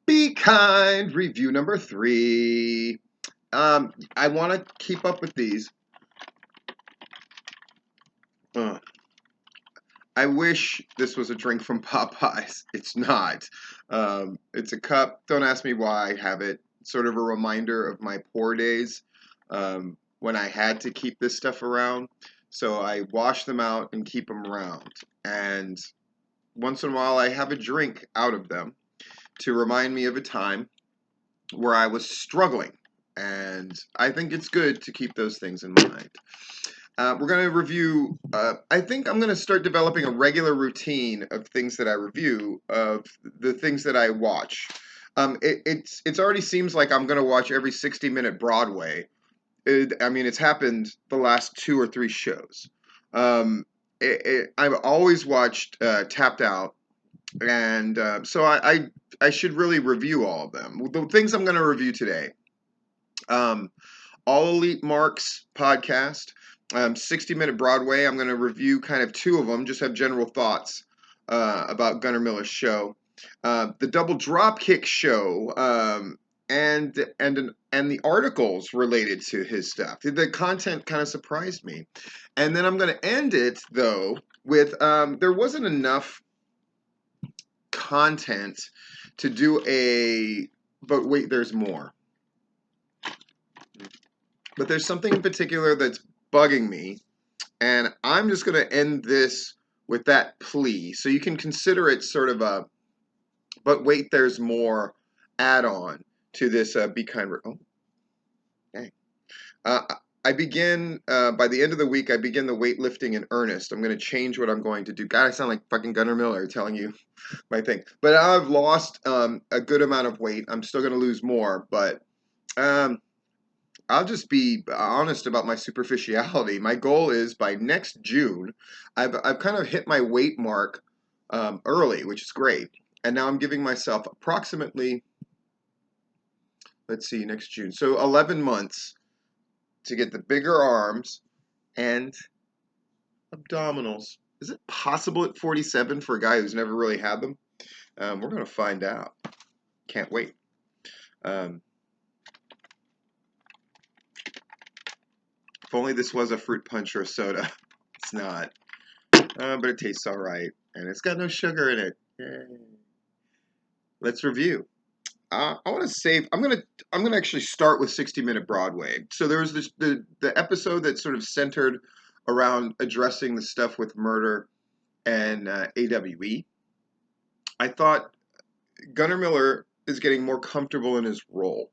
Be Kind review number 3. I want to keep up with these. I wish this was a drink from Popeyes. It's not. It's a cup. Don't ask me why I have it. Sort of a reminder of my poor days when I had to keep this stuff around. So I wash them out and keep them around. And once in a while, I have a drink out of them to remind me of a time where I was struggling. And I think it's good to keep those things in mind. We're going to review, I think I'm going to start developing a regular routine of things that I review, of the things that I watch. It's already seems like I'm going to watch every 60-minute Broadway. It's happened the last 2 or 3 shows. I've always watched Tapped Out, and so I should really review all of them. The things I'm going to review today. All Elite Marks podcast, 60-minute Broadway. I'm going to review kind of 2 of them, just have general thoughts about Gunnar Miller's show. The Double Dropkick show, and the articles related to his stuff. The content kind of surprised me. And then I'm going to end it, though, with there wasn't enough content to do but wait, there's more. But there's something in particular that's bugging me, and I'm just going to end this with that plea. So you can consider it sort of a, but wait, there's more add-on to this Be Kind. Oh, dang. I begin, by the end of the week, I begin the weightlifting in earnest. I'm going to change what I'm going to do. God, I sound like fucking Gunnar Miller telling you my thing. But I've lost a good amount of weight. I'm still going to lose more, but I'll just be honest about my superficiality. My goal is by next June, I've kind of hit my weight mark early, which is great. And now I'm giving myself approximately, let's see, next June. So 11 months to get the bigger arms and abdominals. Is it possible at 47 for a guy who's never really had them? We're going to find out. Can't wait. If only this was a fruit punch or a soda. It's not. But it tastes all right. And it's got no sugar in it. Yay. Let's review. I want to save. I'm gonna actually start with 60-minute Broadway. So there was the episode that sort of centered around addressing the stuff with murder and AWE. I thought Gunnar Miller is getting more comfortable in his role,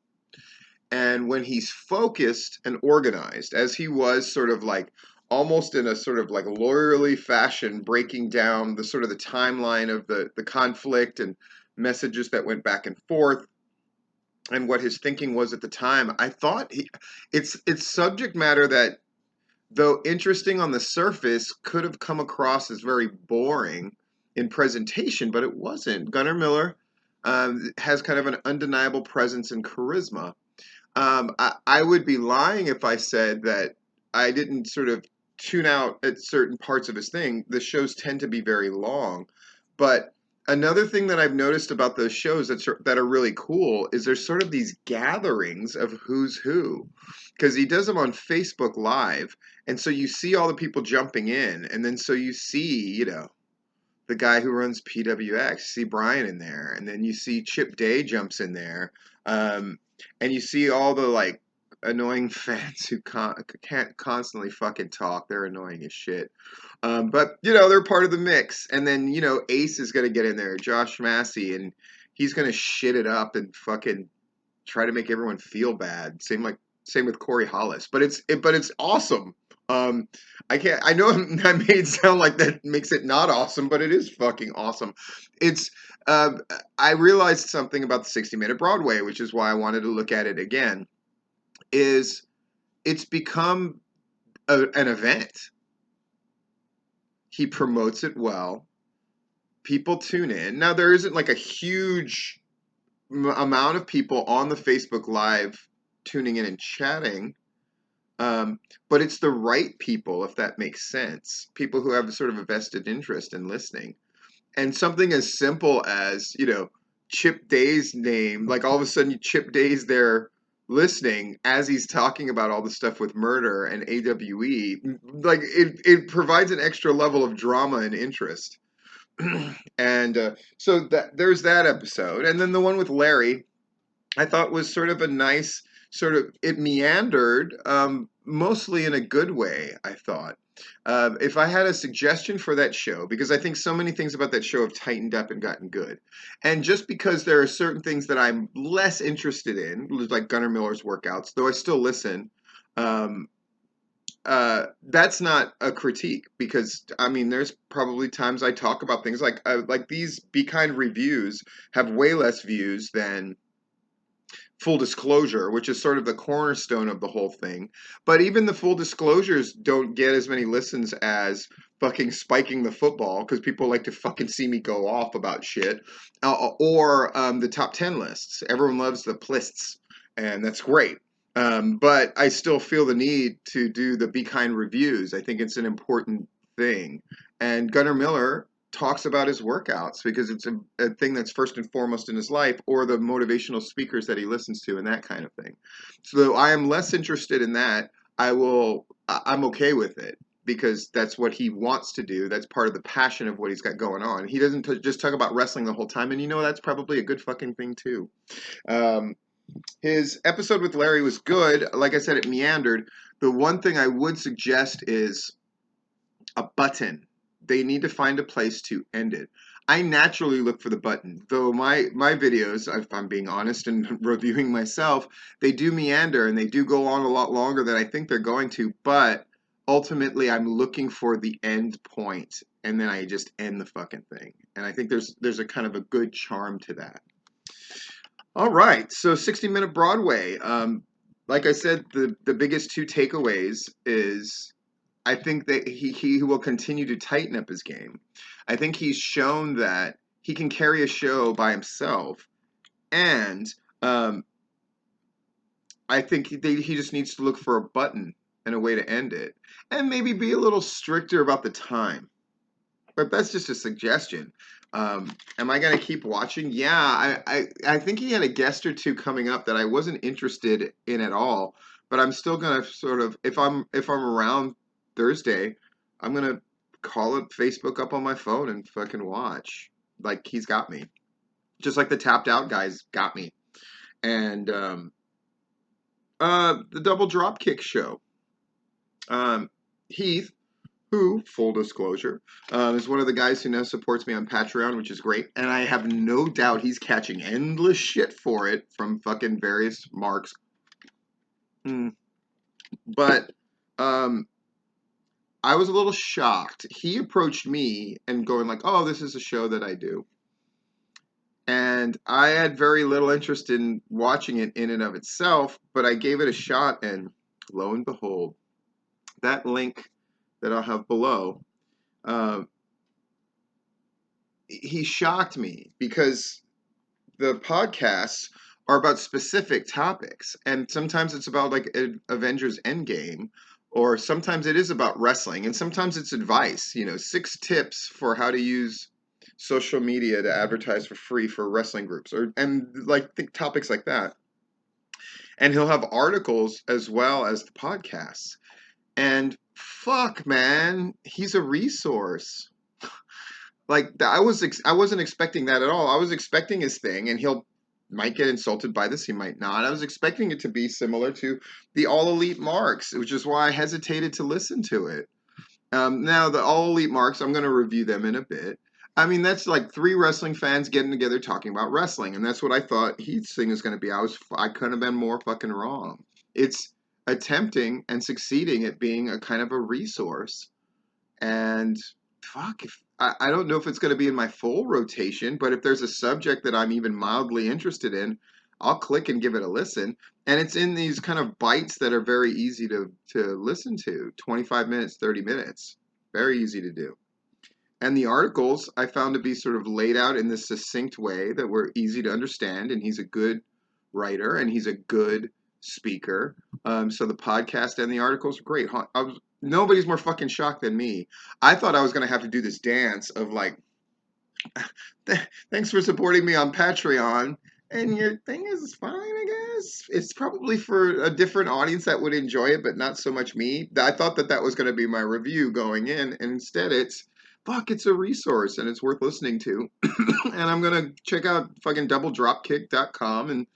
and when he's focused and organized, as he was, sort of like almost in a sort of like lawyerly fashion, breaking down the sort of the timeline of the conflict and messages that went back and forth and what his thinking was at the time. I thought it's subject matter that, though interesting on the surface, could have come across as very boring in presentation, but it wasn't. Gunnar Miller has kind of an undeniable presence and charisma. I would be lying if I said that I didn't sort of tune out at certain parts of his thing. The shows tend to be very long, but another thing that I've noticed about those shows that are really cool is there's sort of these gatherings of who's who, because he does them on Facebook Live, and so you see all the people jumping in, and then so you see, the guy who runs PWX, you see Brian in there, and then you see Chip Day jumps in there, and you see all the like annoying fans who can't constantly fucking talk. They're annoying as shit. But, they're part of the mix. And then, Ace is going to get in there, Josh Massey, and he's going to shit it up and fucking try to make everyone feel bad. Same with Corey Hollis. But it's awesome. I know I made it sound like that makes it not awesome, but it is fucking awesome. I realized something about the 60-minute Broadway, which is why I wanted to look at it again, is it's become an event. He promotes it well. People tune in. Now, there isn't like a huge amount of people on the Facebook Live tuning in and chatting, but it's the right people, if that makes sense. People who have sort of a vested interest in listening. And something as simple as, Chip Day's name. Like all of a sudden, Chip Day's there listening as he's talking about all the stuff with murder and AWE. Like it provides an extra level of drama and interest. And so that there's that episode, and then the one with Larry, I thought was sort of a nice sort of it meandered, mostly in a good way. I thought. If I had a suggestion for that show, because I think so many things about that show have tightened up and gotten good, and just because there are certain things that I'm less interested in, like Gunnar Miller's workouts, though I still listen, um, that's not a critique because I mean there's probably times I talk about things like these Be Kind reviews have way less views than Full Disclosure, which is sort of the cornerstone of the whole thing. But even the Full Disclosures don't get as many listens as fucking Spiking the Football because people like to fucking see me go off about shit, or the top 10 lists. Everyone loves the plists, and that's great. But I still feel the need to do the Be Kind reviews. I think it's an important thing. And Gunnar Miller talks about his workouts because it's a thing that's first and foremost in his life, or the motivational speakers that he listens to and that kind of thing. So I am less interested in that. I'm okay with it because that's what he wants to do. That's part of the passion of what he's got going on. He doesn't just talk about wrestling the whole time, and that's probably a good fucking thing too. Um, his episode with Larry was good. Like I said, it meandered. The one thing I would suggest is a button. They need to find a place to end it. I naturally look for the button, though my videos, if I'm being honest and reviewing myself, they do meander and they do go on a lot longer than I think they're going to, but ultimately I'm looking for the end point and then I just end the fucking thing. And I think there's a kind of a good charm to that. All right, so 60-minute Broadway. Like I said, the biggest two takeaways is I think that he will continue to tighten up his game. I think he's shown that he can carry a show by himself, and I think he just needs to look for a button and a way to end it, and maybe be a little stricter about the time. But that's just a suggestion. Am I going to keep watching? Yeah, I think he had a guest or two coming up that I wasn't interested in at all. But I'm still going to sort of, if I'm around Thursday, I'm going to call it Facebook up on my phone and fucking watch. Like he's got me. Just like the Tapped Out guys got me. And the Double Dropkick show. Heath, who, full disclosure, is one of the guys who now supports me on Patreon, which is great. And I have no doubt he's catching endless shit for it from fucking various marks. But I was a little shocked. He approached me and going like, oh, this is a show that I do. And I had very little interest in watching it in and of itself, but I gave it a shot, and lo and behold, that link that I'll have below, he shocked me because the podcasts are about specific topics, and sometimes it's about like Avengers Endgame, or sometimes it is about wrestling, and sometimes it's advice. 6 tips for how to use social media to advertise for free for wrestling groups, and like topics like that. And he'll have articles as well as the podcasts. And fuck, man, he's a resource. Like I wasn't expecting that at all. I was expecting his thing, and might get insulted by this, he might not. I was expecting it to be similar to the All Elite Marks, which is why I hesitated to listen to it. Now the All Elite Marks, I'm going to review them in a bit. I mean, that's like 3 wrestling fans getting together talking about wrestling, and that's what I thought Heath's thing was going to be. I couldn't have been more fucking wrong. It's attempting and succeeding at being a kind of a resource. And fuck, if I don't know if it's going to be in my full rotation, but if there's a subject that I'm even mildly interested in, I'll click and give it a listen. And it's in these kind of bites that are very easy to listen to. 25 minutes, 30 minutes. Very easy to do. And the articles I found to be sort of laid out in this succinct way that were easy to understand. And he's a good writer and he's a good speaker. So the podcast and the articles are great. Nobody's more fucking shocked than me. I thought I was going to have to do this dance of like Thanks for supporting me on Patreon. And your thing is fine, I guess. It's probably for a different audience that would enjoy it, but not so much me. I thought that was going to be my review going in, and instead fuck, it's a resource and it's worth listening to. And I'm going to check out fucking doubledropkick.com and,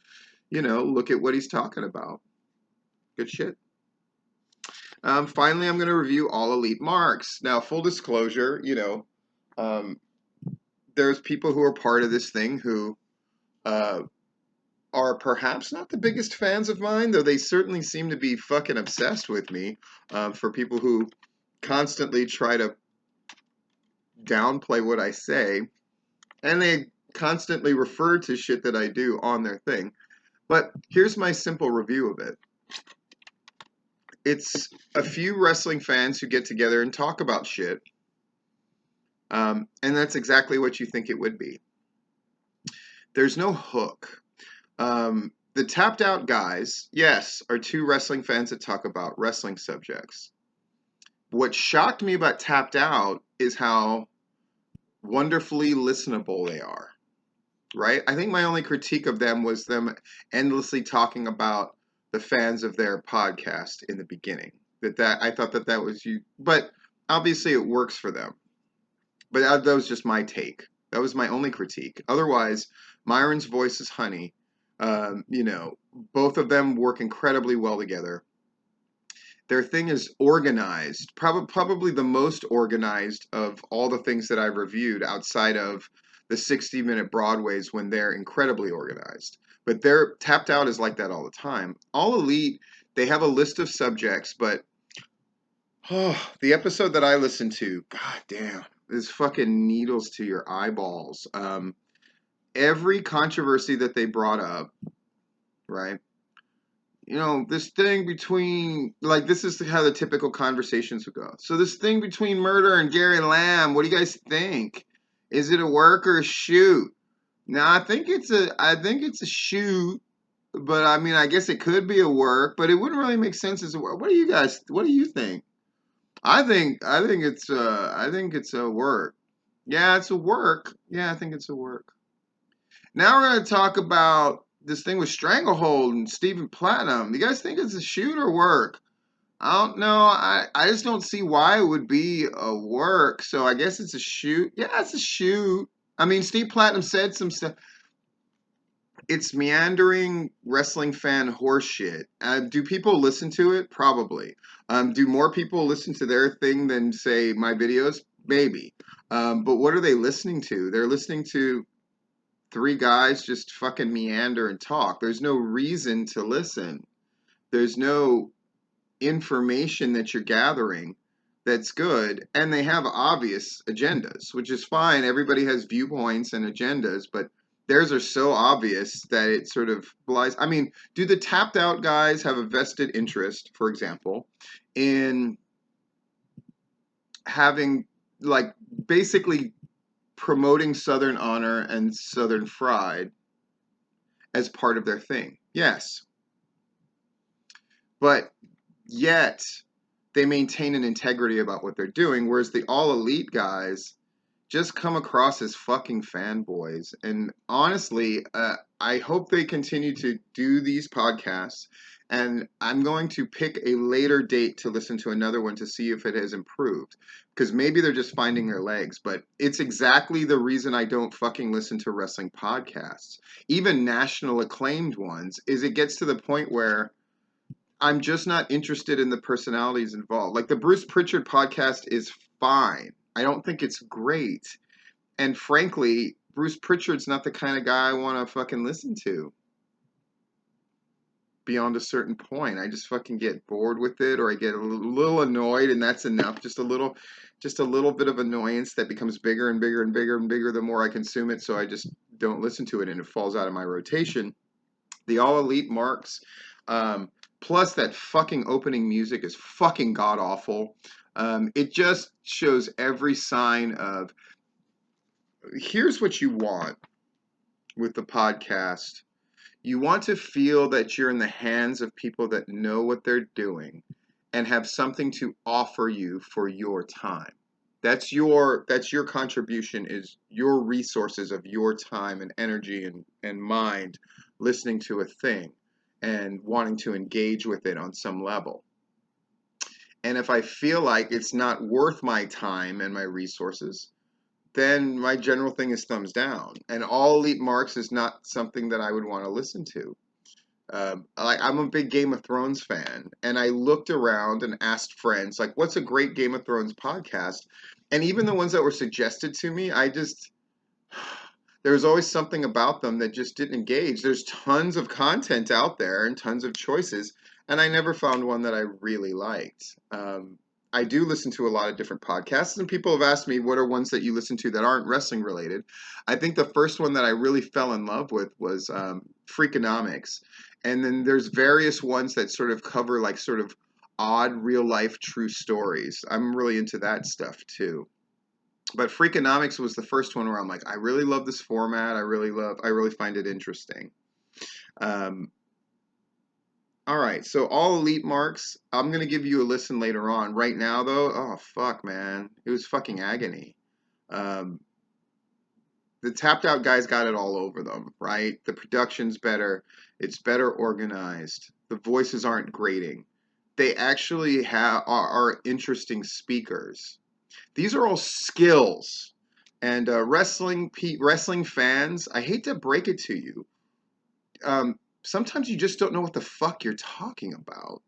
look at what he's talking about. Good shit. Finally, I'm going to review All Elite Marks. Now, full disclosure, there's people who are part of this thing who are perhaps not the biggest fans of mine, though they certainly seem to be fucking obsessed with me. For people who constantly try to downplay what I say, and they constantly refer to shit that I do on their thing. But here's my simple review of it. It's a few wrestling fans who get together and talk about shit. And that's exactly what you think it would be. There's no hook. The Tapped Out guys, yes, are two wrestling fans that talk about wrestling subjects. What shocked me about Tapped Out is how wonderfully listenable they are, right? I think my only critique of them was them endlessly talking about the fans of their podcast in the beginning. I thought that was you, but obviously it works for them. But that was just my take. That was my only critique. Otherwise, Myron's voice is honey. Both of them work incredibly well together. Their thing is organized, probably the most organized of all the things that I've reviewed outside of the 60-minute Broadways when they're incredibly organized. But they're Tapped Out is like that all the time. All Elite, they have a list of subjects, but the episode that I listened to, god damn, is fucking needles to your eyeballs. Every controversy that they brought up, right? This thing between, like, this is how the typical conversations would go. So this thing between Murder and Gary Lamb, what do you guys think? Is it a work or a shoot? Now, I think it's a shoot, but I mean, I guess it could be a work, but it wouldn't really make sense as a work. What do you think? I think it's a work. Yeah, it's a work. Yeah, I think it's a work. Now we're going to talk about this thing with Stranglehold and Stephen Platinum. You guys think it's a shoot or work? I don't know. I just don't see why it would be a work. So I guess it's a shoot. Yeah, it's a shoot. I mean, Steve Platinum said some stuff. It's meandering wrestling fan horseshit. Do people listen to it? Probably. Do more people listen to their thing than, say, my videos? Maybe. But what are they listening to? They're listening to three guys just fucking meander and talk. There's no reason to listen. There's no information that you're gathering that's good. And they have obvious agendas, which is fine. Everybody has viewpoints and agendas, but theirs are so obvious that it sort of belies. I mean, do the Tapped Out guys have a vested interest, for example, in having, like, basically promoting Southern Honor and Southern Fried as part of their thing? Yes. But yet they maintain an integrity about what they're doing, whereas the All Elite guys just come across as fucking fanboys. And honestly, I hope they continue to do these podcasts. And I'm going to pick a later date to listen to another one to see if it has improved. Because maybe they're just finding their legs. But it's exactly the reason I don't fucking listen to wrestling podcasts. Even national acclaimed ones, is it gets to the point where I'm just not interested in the personalities involved. Like the Bruce Pritchard podcast is fine. I don't think it's great. And frankly, Bruce Pritchard's not the kind of guy I want to fucking listen to. Beyond a certain point, I just fucking get bored with it, or I get a little annoyed, and that's enough. Just a little bit of annoyance that becomes bigger and bigger and bigger and bigger the more I consume it. So I just don't listen to it, and it falls out of my rotation. The All Elite Marks, plus that fucking opening music is fucking god awful. It just shows every sign of. Here's what you want with the podcast. You want to feel that you're in the hands of people that know what they're doing and have something to offer you for your time. That's your contribution, is your resources of your time and energy and mind listening to a thing and wanting to engage with it on some level. And if I feel like it's not worth my time and my resources, then my general thing is thumbs down. And All Elite Marks is not something that I would want to listen to. I'm a big Game of Thrones fan, and I looked around and asked friends, like, what's a great Game of Thrones podcast? And even the ones that were suggested to me, there was always something about them that just didn't engage. There's tons of content out there and tons of choices, and I never found one that I really liked. I do listen to a lot of different podcasts, and people have asked me what are ones that you listen to that aren't wrestling related. I think the first one that I really fell in love with was Freakonomics, and then there's various ones that sort of cover like sort of odd real life true stories. I'm really into that stuff too. But Freakonomics was the first one where I'm like, I really love this format. I really find it interesting. Um, all right, so All Elite Marks, I'm gonna give you a listen later on. Right now, though, oh fuck, man, it was fucking agony. Um, the Tapped Out guys got it all over them, right? The production's better. It's better organized. The voices aren't grating. They actually are interesting speakers. These are all skills. And wrestling fans, I hate to break it to you, sometimes you just don't know what the fuck you're talking about.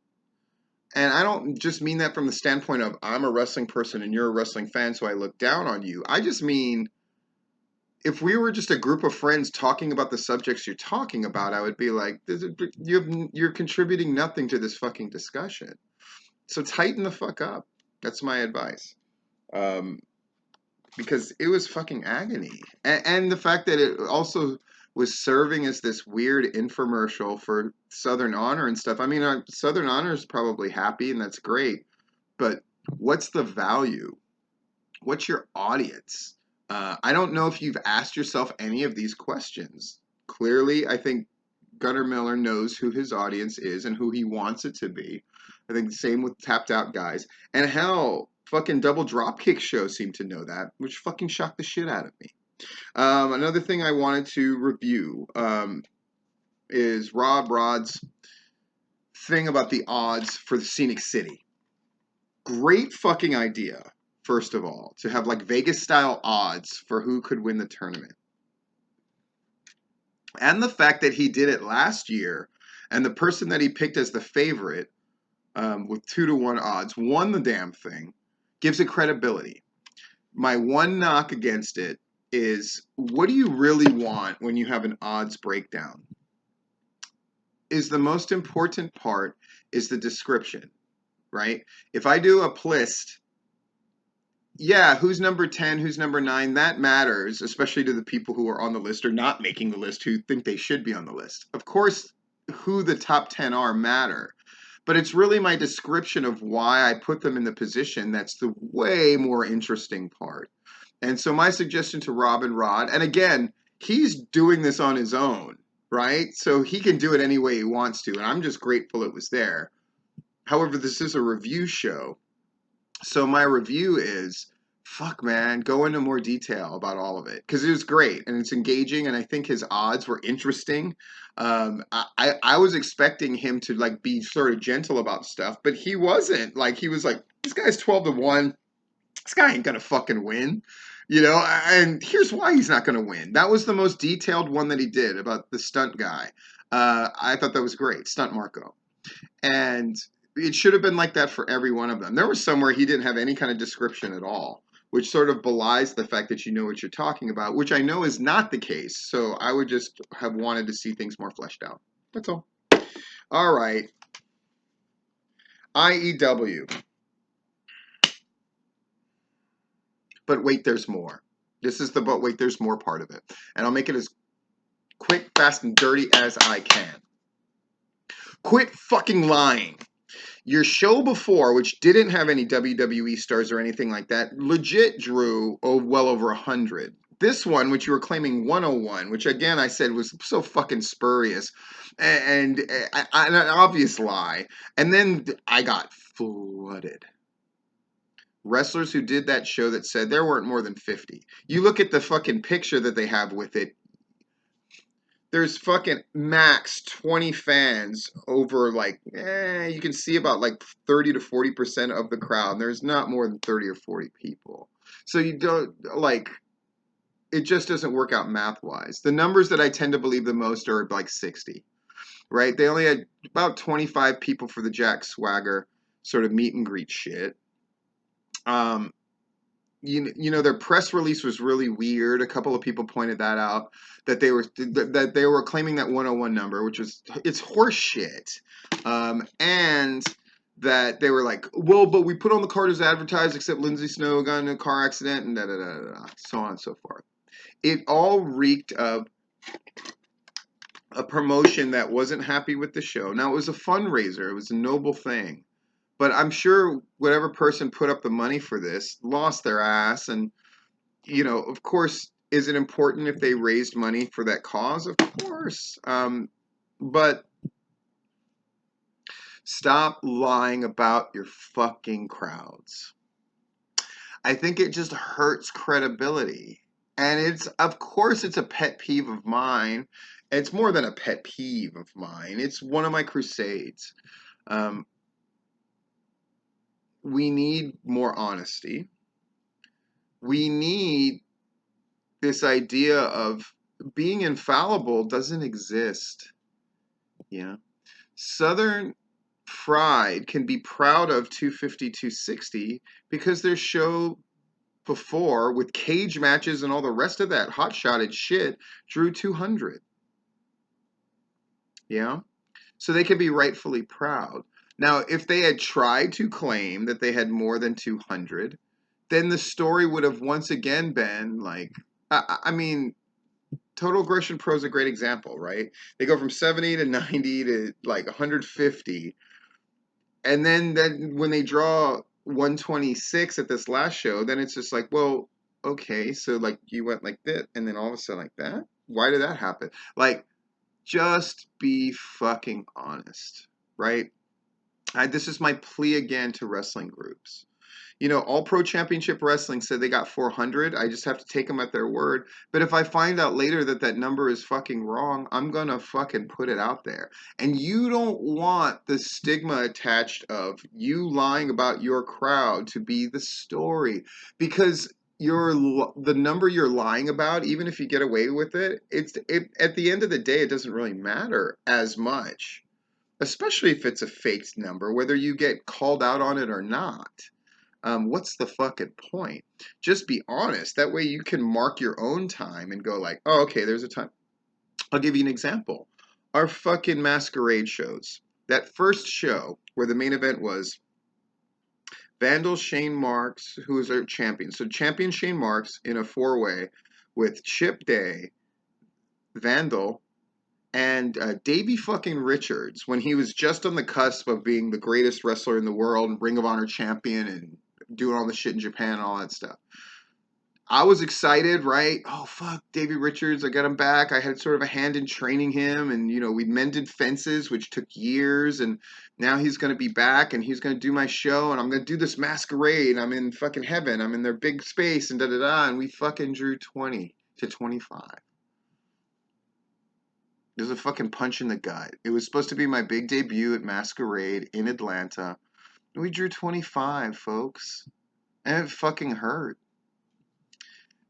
And I don't just mean that from the standpoint of I'm a wrestling person and you're a wrestling fan, so I look down on you. I just mean if we were just a group of friends talking about the subjects you're talking about, I would be like, you're contributing nothing to this fucking discussion. So tighten the fuck up. That's my advice. Um, because it was fucking agony. And the fact that it also was serving as this weird infomercial for Southern Honor and stuff. I mean, Southern Honor is probably happy and that's great, but what's the value? What's your audience? I don't know if you've asked yourself any of these questions. Clearly, I think Gunnar Miller knows who his audience is and who he wants it to be. I think the same with Tapped Out guys. And hell, fucking Double Dropkick show seemed to know that, which fucking shocked the shit out of me. Another thing I wanted to review is Rod's thing about the odds for the Scenic City. Great fucking idea, first of all, to have like Vegas style odds for who could win the tournament. And the fact that he did it last year and the person that he picked as the favorite with 2-to-1 odds won the damn thing gives it credibility. My one knock against it is, what do you really want when you have an odds breakdown? Is the most important part is the description, right? If I do a list, yeah, who's number 10, who's number 9, that matters, especially to the people who are on the list or not making the list who think they should be on the list. Of course, who the top 10 are matter. But it's really my description of why I put them in the position that's the way more interesting part. And so my suggestion to Rob and Rod, and again, he's doing this on his own, right? So he can do it any way he wants to, and I'm just grateful it was there. However, this is a review show. So my review is, fuck man, go into more detail about all of it. Because it was great, and it's engaging, and I think his odds were interesting. I was expecting him to like be sort of gentle about stuff, but he wasn't. Like he was like, this guy's 12-to-1. This guy ain't gonna fucking win. You know, and here's why he's not gonna win. That was the most detailed one that he did about the stunt guy. I thought that was great, Stunt Marco. And it should have been like that for every one of them. There was somewhere he didn't have any kind of description at all, which sort of belies the fact that you know what you're talking about, which I know is not the case. So I would just have wanted to see things more fleshed out. That's all. All right. IEW. But wait, there's more. This is the but wait, there's more part of it. And I'll make it as quick, fast, and dirty as I can. Quit fucking lying. Your show before, which didn't have any WWE stars or anything like that, legit drew well over 100. This one, which you were claiming 101, which again I said was so fucking spurious and an obvious lie. And then I got flooded wrestlers who did that show that said there weren't more than 50. You look at the fucking picture that they have with it, there's fucking max 20 fans over like, you can see about like 30 to 40% of the crowd. And there's not more than 30 or 40 people. So you don't, like, it just doesn't work out math-wise. The numbers that I tend to believe the most are like 60, right? They only had about 25 people for the Jack Swagger sort of meet and greet shit. You know their press release was really weird. A couple of people pointed that out, that they were claiming that 101 number, which was, it's horse shit, and that they were like, well, but we put on the card as advertised, except Lindsay Snow got in a car accident and da da da da, so on and so forth. It all reeked of a promotion that wasn't happy with the show. Now, it was a fundraiser, it was a noble thing. But I'm sure whatever person put up the money for this lost their ass. And, you know, of course, is it important if they raised money for that cause? Of course. But stop lying about your fucking crowds. I think it just hurts credibility. And it's, of course, it's a pet peeve of mine. It's more than a pet peeve of mine. It's one of my crusades. We need more honesty. We need this idea of being infallible doesn't exist. Yeah. Southern Fried can be proud of 250, 260 because their show before, with cage matches and all the rest of that hot-shotted shit, drew 200. Yeah. So they can be rightfully proud. Now, if they had tried to claim that they had more than 200, then the story would have once again been like, I mean, Total Aggression Pro is a great example, right? They go from 70 to 90 to like 150. And then when they draw 126 at this last show, then it's just like, well, okay, so like you went like that and then all of a sudden like that? Why did that happen? Like, just be fucking honest, right? This is my plea again to wrestling groups. You know, All Pro Championship Wrestling said they got 400. I just have to take them at their word. But if I find out later that that number is fucking wrong, I'm going to fucking put it out there. And you don't want the stigma attached of you lying about your crowd to be the story. Because the number you're lying about, even if you get away with it, at the end of the day, it doesn't really matter as much. Especially if it's a faked number, whether you get called out on it or not. What's the fucking point? Just be honest. That way you can mark your own time and go like, oh, okay, there's a time. I'll give you an example. Our fucking masquerade shows. That first show where the main event was Vandal Shane Marks, who is our champion. So champion Shane Marks in a four-way with Chip Day, Vandal, and Davey fucking Richards, when he was just on the cusp of being the greatest wrestler in the world and Ring of Honor champion and doing all the shit in Japan and all that stuff. I was excited, right? Oh, fuck, Davey Richards, I got him back. I had sort of a hand in training him, and, you know, we mended fences, which took years, and now he's going to be back, and he's going to do my show, and I'm going to do this masquerade. I'm in fucking heaven. I'm in their big space, and da-da-da, and we fucking drew 20 to 25. It was a fucking punch in the gut. It was supposed to be my big debut at Masquerade in Atlanta. We drew 25, folks. And it fucking hurt.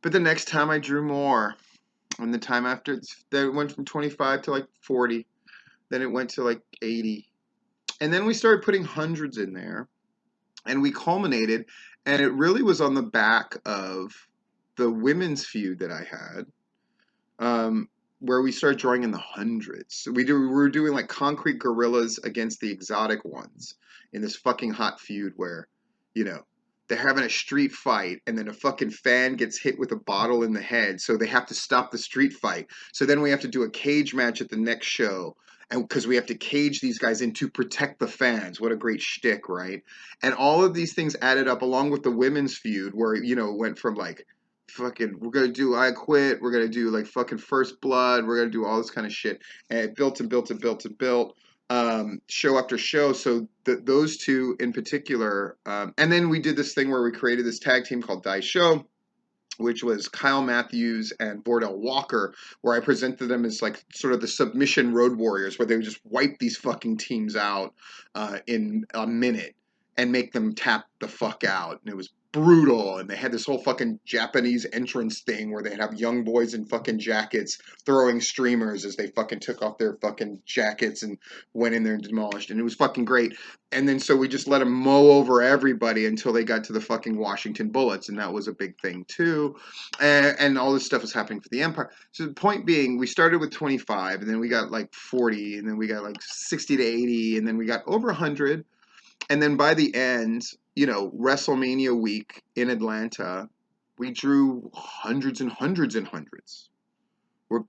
But the next time I drew more. And the time after, then it went from 25 to like 40. Then it went to like 80. And then we started putting hundreds in there. And we culminated. And it really was on the back of the women's feud that I had. Where we started drawing in the hundreds. We were doing like concrete gorillas against the exotic ones in this fucking hot feud where, you know, they're having a street fight and then a fucking fan gets hit with a bottle in the head, so they have to stop the street fight. So then we have to do a cage match at the next show, and because we have to cage these guys in to protect the fans. What a great shtick, right? And all of these things added up along with the women's feud where, you know, it went from like, fucking, we're gonna do I Quit, we're gonna do like fucking First Blood, we're gonna do all this kind of shit, and it built and built and built and built. show after show. So those two in particular, and then we did this thing where we created this tag team called Die Show, which was Kyle Matthews and Bordell Walker, where I presented them as like sort of the submission road warriors, where they would just wipe these fucking teams out in a minute and make them tap the fuck out. And it was brutal. And they had this whole fucking Japanese entrance thing where they'd have young boys in fucking jackets throwing streamers as they fucking took off their fucking jackets and went in there and demolished. And it was fucking great. And then so we just let them mow over everybody until they got to the fucking Washington Bullets, and that was a big thing too. And all this stuff was happening for the Empire. So the point being, we started with 25, and then we got like 40, and then we got like 60 to 80, and then we got over 100. And then by the end, you know, WrestleMania week in Atlanta, we drew hundreds and hundreds and hundreds.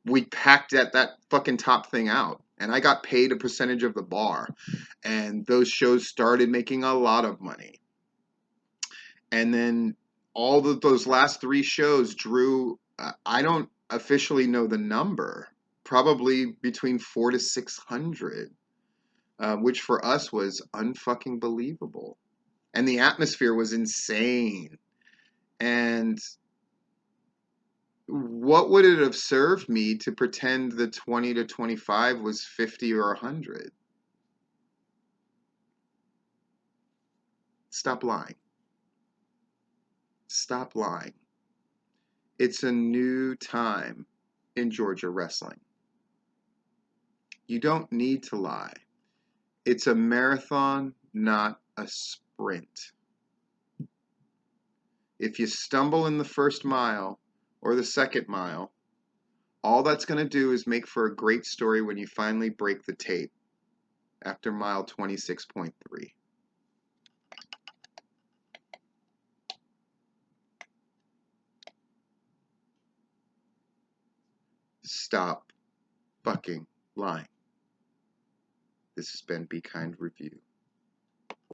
We packed that fucking top thing out. And I got paid a percentage of the bar. And those shows started making a lot of money. And then all of those last 3 shows drew, I don't officially know the number, probably between 400 to 600. Which for us was unfucking believable. And the atmosphere was insane. And what would it have served me to pretend the 20 to 25 was 50 or 100? Stop lying. Stop lying. It's a new time in Georgia wrestling. You don't need to lie. It's a marathon, not a sprint. If you stumble in the first mile or the second mile, all that's going to do is make for a great story when you finally break the tape after mile 26.3. Stop fucking lying. This has been Be Kind Review.